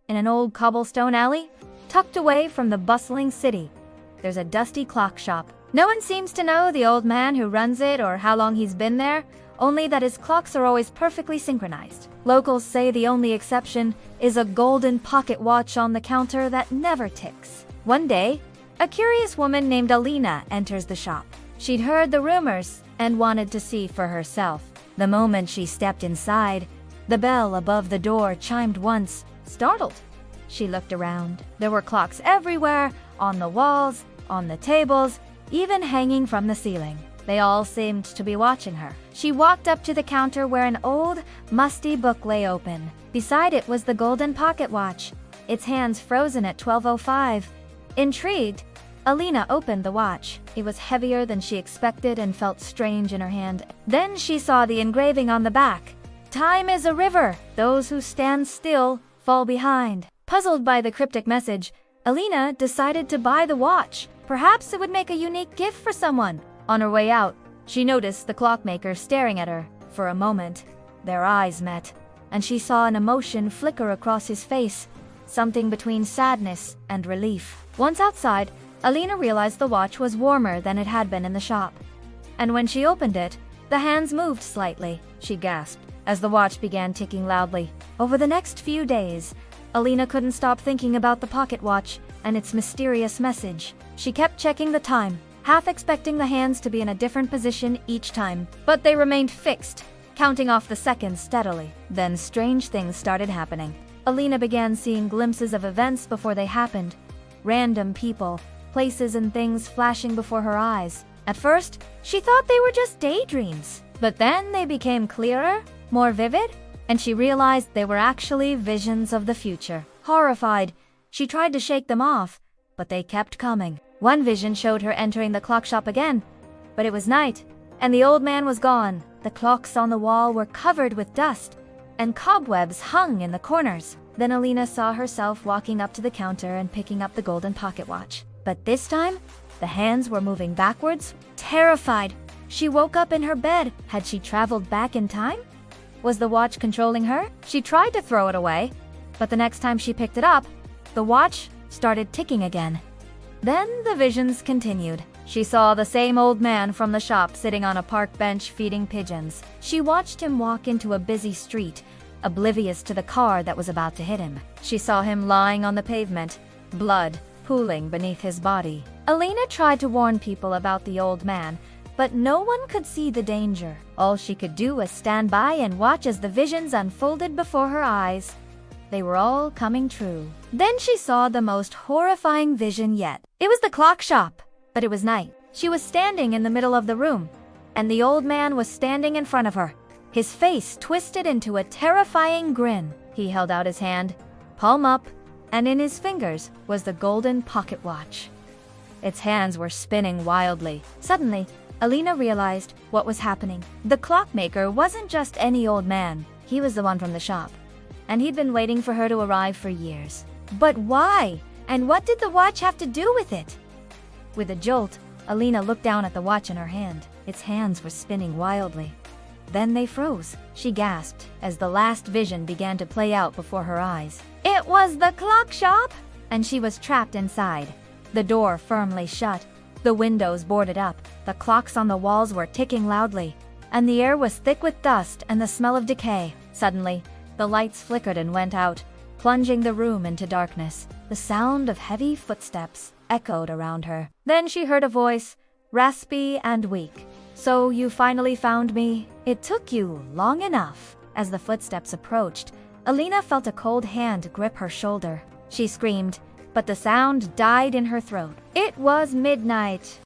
In an old cobblestone alley, tucked away from the bustling city, there's a dusty clock shop. No one seems to know the old man who runs it or how long he's been there, only that his clocks are always perfectly synchronized. Locals say the only exception is a golden pocket watch on the counter that never ticks. One day, a curious woman named Alina enters the shop. She'd heard the rumors and wanted to see for herself. The moment she stepped inside, the bell above the door chimed once. Startled, she looked around. There were clocks everywhere, on the walls, on the tables, even hanging from the ceiling. They all seemed to be watching her. She walked up to the counter where an old, musty book lay open. Beside it was the golden pocket watch, its hands frozen at 12:05. Intrigued, Alina opened the watch. It was heavier than she expected and felt strange in her hand. Then she saw the engraving on the back. Time is a river. Those who stand still fall behind. Puzzled by the cryptic message, Alina decided to buy the watch. Perhaps it would make a unique gift for someone. On her way out, she noticed the clockmaker staring at her. For a moment, their eyes met, and she saw an emotion flicker across his face, something between sadness and relief. Once outside, Alina realized the watch was warmer than it had been in the shop. And when she opened it, the hands moved slightly. She gasped as the watch began ticking loudly. Over the next few days, Alina couldn't stop thinking about the pocket watch and its mysterious message. She kept checking the time, half expecting the hands to be in a different position each time. But they remained fixed, counting off the seconds steadily. Then strange things started happening. Alina began seeing glimpses of events before they happened. Random people, places and things flashing before her eyes. At first, she thought they were just daydreams. But then they became clearer, more vivid, and she realized they were actually visions of the future. Horrified, she tried to shake them off, but they kept coming. One vision showed her entering the clock shop again, but it was night, and the old man was gone. The clocks on the wall were covered with dust, and cobwebs hung in the corners. Then Alina saw herself walking up to the counter and picking up the golden pocket watch. But this time, the hands were moving backwards. Terrified, she woke up in her bed. Had she traveled back in time? Was the watch controlling her? She tried to throw it away, but the next time she picked it up, the watch started ticking again. Then the visions continued. She saw the same old man from the shop sitting on a park bench feeding pigeons. She watched him walk into a busy street, oblivious to the car that was about to hit him. She saw him lying on the pavement, blood pooling beneath his body. Alina tried to warn people about the old man, but no one could see the danger. All she could do was stand by and watch as the visions unfolded before her eyes. They were all coming true. Then she saw the most horrifying vision yet. It was the clock shop, but it was night. She was standing in the middle of the room, and the old man was standing in front of her, his face twisted into a terrifying grin. He held out his hand, palm up, and in his fingers was the golden pocket watch. Its hands were spinning wildly. Suddenly, Alina realized what was happening. The clockmaker wasn't just any old man. He was the one from the shop, and he'd been waiting for her to arrive for years. But why? And what did the watch have to do with it? With a jolt, Alina looked down at the watch in her hand. Its hands were spinning wildly. Then they froze. She gasped as the last vision began to play out before her eyes. It was the clock shop! And she was trapped inside. The door firmly shut, the windows boarded up, the clocks on the walls were ticking loudly, and the air was thick with dust and the smell of decay. Suddenly, the lights flickered and went out, plunging the room into darkness. The sound of heavy footsteps echoed around her. Then she heard a voice, raspy and weak. So you finally found me? It took you long enough. As the footsteps approached, Alina felt a cold hand grip her shoulder. She screamed, but the sound died in her throat. It was midnight.